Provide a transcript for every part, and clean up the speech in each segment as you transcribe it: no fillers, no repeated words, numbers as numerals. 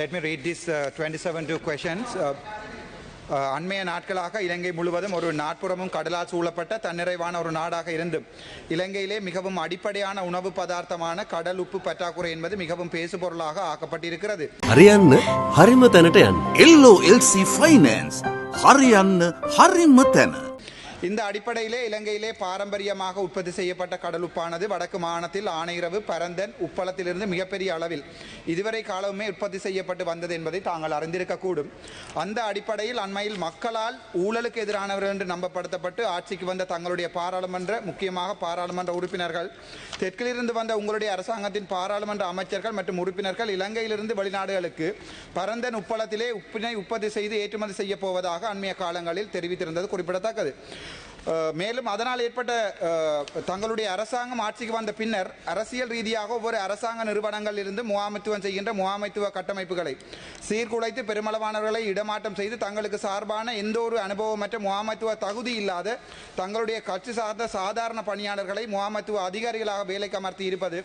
let me read these 27 questions. அண்மைய நாட்களாக இலங்கை முழுவதும் ஒரு நாட்புறமும் கடலால் சூழப்பட்ட தன்னிறைவான ஒரு நாடாக இருந்தும் இலங்கையிலே மிகவும் அடிப்படையான உணவு பதார்த்தமான கடல் உப்பு பற்றாக்குறை என்பது மிகவும் பேசுபொருளாக ஆக்கப்பட்டிருக்கிறது. හරියන්න හරිම තැනට යන්න. LOLC Finance හරියන්න හරිම තැන. இந்த அடிப்படையிலே இலங்கையிலே பாரம்பரியமாக உற்பத்தி செய்யப்பட்ட கடல் உப்பானது வடக்கு மாகாணத்தில் ஆனையிறவு பரந்தன் உப்பளத்திலிருந்து மிகப்பெரிய அளவில் இதுவரை காலமே உற்பத்தி செய்யப்பட்டு வந்தது என்பதை தாங்கள் அறிந்திருக்கக்கூடும். அந்த அடிப்படையில் அண்மையில் மக்களால் ஊழலுக்கு எதிரானவர்கள் என்று நம்பப்படுத்தப்பட்டு ஆட்சிக்கு வந்த தங்களுடைய முக்கியமாக பாராளுமன்ற உறுப்பினர்கள், தெற்கிலிருந்து வந்த உங்களுடைய அரசாங்கத்தின் பாராளுமன்ற அமைச்சர்கள் மற்றும் உறுப்பினர்கள் இலங்கையிலிருந்து வெளிநாடுகளுக்கு பரந்தன் உப்பளத்திலே உப்பினை உற்பத்தி செய்து ஏற்றுமதி செய்ய போவதாக அண்மைய காலங்களில் தெரிவித்திருந்தது குறிப்பிடத்தக்கது. மேலும் அதனால் ஏற்பட்ட தங்களுடைய அரசாங்கம் ஆட்சிக்கு வந்த பின்னர் அரசியல் ரீதியாக ஒவ்வொரு அரசாங்க நிறுவனங்கள் இருந்து முகாமைத்துவம் செய்கின்ற முகாமைத்துவ கட்டமைப்புகளை சீர்குலைத்து பெருமளவானவர்களை இடமாற்றம் செய்து தங்களுக்கு சார்பான எந்த ஒரு அனுபவமற்ற முகாமைத்துவ தகுதி இல்லாத தங்களுடைய கட்சி சார்ந்த சாதாரண பணியாளர்களை முகாமைத்துவ அதிகாரிகளாக வேலைக்கு அமர்த்தி இருப்பது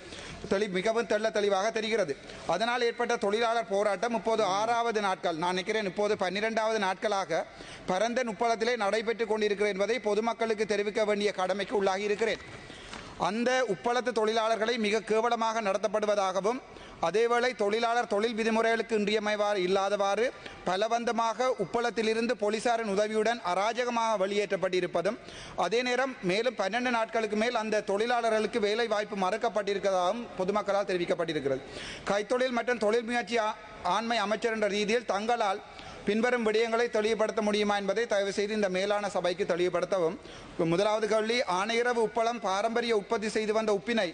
மிகவும் தெளிவாக தெரிகிறது. அதனால் ஏற்பட்ட தொழிலாளர் போராட்டம் இப்போது 6வது நாட்கள், நான் நினைக்கிறேன் இப்போது 12வது நாட்களாக பரந்தன் உப்பளத்திலே நடைபெற்றுக் கொண்டிருக்கிறது என்பதை பொதுமக்களுக்கு தெரிவிக்க வேண்டிய கடமைக்கு உள்ளாகி இருக்கிறேன். அந்த உப்பளத்து தொழிலாளர்களை மிக கேவலமாக நடத்தப்படுவதாகவும் அதேவேளை தொழிலாளர் தொழில் விதிமுறைகளுக்கு இன்றியமைவாறு இல்லாதவாறு பலவந்தமாக உப்பளத்திலிருந்து போலீசாரின் உதவியுடன் அராஜகமாக வெளியேற்றப்பட்டிருப்பதும் அதே நேரம் மேலும் 12 நாட்களுக்கு மேல் அந்த தொழிலாளர்களுக்கு வேலை வாய்ப்பு மறுக்கப்பட்டிருப்பதாகவும் பொதுமக்களால் தெரிவிக்கப்பட்டிருக்கிறது. கைத்தொழில் மற்றும் தொழில் முயற்சி ஆண்மை அமைச்சர் என்ற ரீதியில் தங்களால் பின்வரும் விடயங்களை தெளிவுபடுத்த முடியுமா என்பதை தயவு செய்து இந்த மேலான சபைக்கு தெளிவுபடுத்தவும். முதலாவது கேள்வி, ஆனையிறவு உப்பளம் பாரம்பரிய உற்பத்தி செய்து வந்த உப்பினை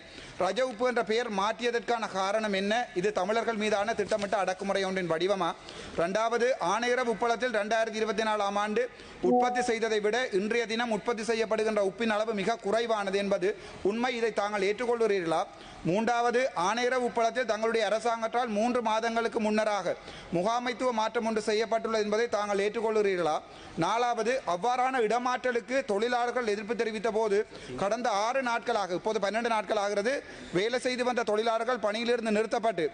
ரஜ உப்பு என்ற பெயர் மாற்றியதற்கான காரணம் என்ன? இது தமிழர்கள் மீதான திட்டமிட்ட அடக்குமுறை ஒன்றின் வடிவமா? இரண்டாவது, ஆனையிறவு உப்பளத்தில் 2024ஆம் ஆண்டு உற்பத்தி செய்ததை விட இன்றைய தினம் உற்பத்தி செய்யப்படுகின்ற உப்பின் அளவு மிக குறைவானது என்பது உண்மை, இதை தாங்கள் ஏற்றுக்கொள்கிறீர்களா? மூன்றாவது, ஆனையிறவு உப்பளத்தில் தங்களுடைய அரசாங்கத்தால் 3 மாதங்களுக்கு முன்னராக முகாமைத்துவ மாற்றம் ஒன்று செய்யப்பட்டுள்ளது என்பதை தாங்கள் ஏற்றுக்கொள்கிறீர்களா? நாலாவது, அவ்வாறான இடமாற்றலுக்கு தொழிலாளர்கள் எதிர்ப்பு தெரிவித்த போது கடந்த 6 நாட்களாக, இப்போது 12 நாட்கள் ஆகிறது, வேலை செய்து வந்த தொழிலாளர்கள் பணியிலிருந்து நிறுத்தப்பட்டு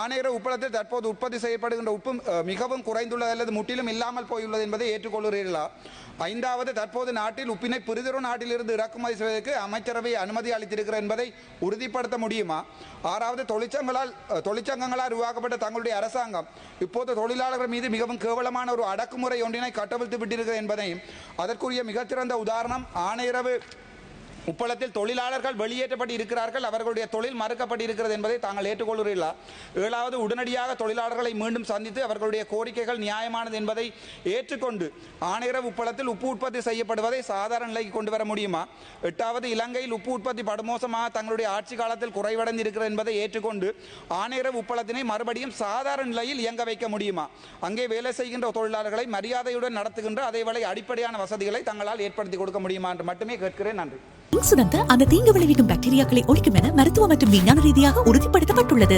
ஆனையிறவு உப்பளத்தில் தற்போது உற்பத்தி செய்யப்படுகின்ற உப்பு மிகவும் குறைந்துள்ளது அல்லது முற்றிலும் இல்லாமல் போயுள்ளது என்பதை ஏற்றுக்கொள்கிறீர்களா? ஐந்தாவது, தற்போது நாட்டில் உப்பினை பிறிதொரு நாட்டிலிருந்து இறக்குமதி செய்வதற்கு அமைச்சரவை அனுமதி அளித்திருக்கிறது என்பதை உறுதிப்படுத்த முடியுமா? ஆறாவது, தொழிற்சங்கங்களால் உருவாக்கப்பட்ட தங்களுடைய அரசாங்கம் இப்போது தொழிலாளர்கள் மீது மிகவும் கேவலமான ஒரு அடக்குமுறை ஒன்றினை கட்டவிழ்த்து விட்டிருக்கிறது என்பதையும் அதற்குரிய மிகச்சிறந்த உதாரணம் ஆனையிறவு உப்பளத்தில் தொழிலாளர்கள் வெளியேற்றப்பட்டு இருக்கிறார்கள், அவர்களுடைய தொழில் மறுக்கப்பட்டு இருக்கிறது என்பதை தாங்கள் ஏற்றுக்கொள்கிறீர்களா? ஏழாவது, உடனடியாக தொழிலாளர்களை மீண்டும் சந்தித்து அவர்களுடைய கோரிக்கைகள் நியாயமானது என்பதை ஏற்றுக்கொண்டு ஆனையிறவு உப்பளத்தில் உப்பு உற்பத்தி செய்யப்படுவதை சாதாரண நிலைக்கு கொண்டு வர முடியுமா? எட்டாவது, இலங்கையில் உப்பு உற்பத்தி படுமோசமாக தங்களுடைய ஆட்சி காலத்தில் குறைவடைந்து இருக்கிறது என்பதை ஏற்றுக்கொண்டு ஆனையிறவு உப்பளத்தினை மறுபடியும் சாதாரண நிலையில் இயங்க வைக்க முடியுமா? அங்கே வேலை செய்கின்ற தொழிலாளர்களை மரியாதையுடன் நடத்துகின்ற அதேவேளை அடிப்படையான வசதிகளை தங்களால் ஏற்படுத்தி கொடுக்க முடியுமா என்று மட்டுமே கேட்கிறேன். நன்றி. இன்சுரன்ஸ் அந்த தீங்கு விளைவிக்கும் பாக்டீரியாக்களை ஒழிக்கும் என மருத்துவ மற்றும் விஞ்ஞான ரீதியாக உறுதிப்படுத்தப்பட்டுள்ளது.